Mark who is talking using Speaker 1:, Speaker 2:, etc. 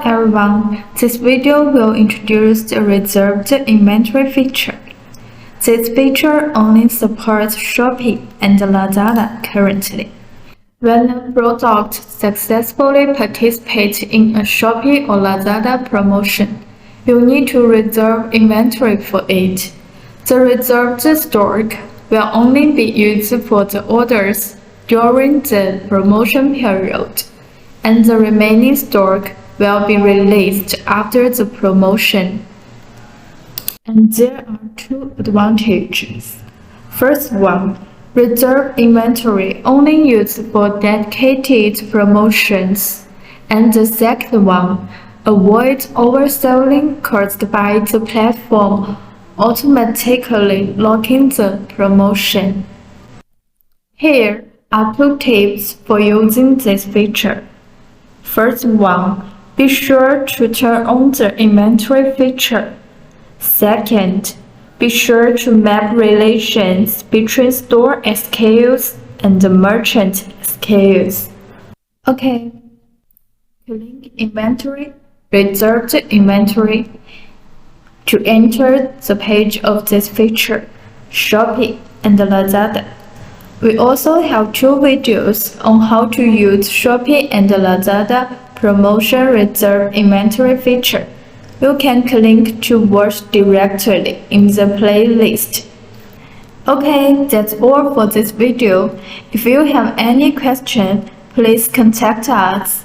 Speaker 1: Hello everyone, this video will introduce the reserved inventory feature. This feature only supports Shopee and Lazada currently. When a product successfully participates in a Shopee or Lazada promotion, you need to reserve inventory for it. The reserved stock will only be used for the orders during the promotion period, and the remaining stock will be released after the promotion. And there are two advantages. First one, reserve inventory only used for dedicated promotions. And the second one, avoid overselling caused by the platform automatically locking the promotion. Here are two tips for using this feature. First one, be sure to turn on the inventory feature. Second, be sure to map relations between store SKUs and the merchant SKUs. Okay, click Inventory, Reserved Inventory. To enter the page of this feature, Shopee and Lazada. We also have two videos on how to use Shopee and Lazada promotion reserve inventory feature. You can click to watch directly in the playlist. Okay, that's all for this video. If you have any question, please contact us.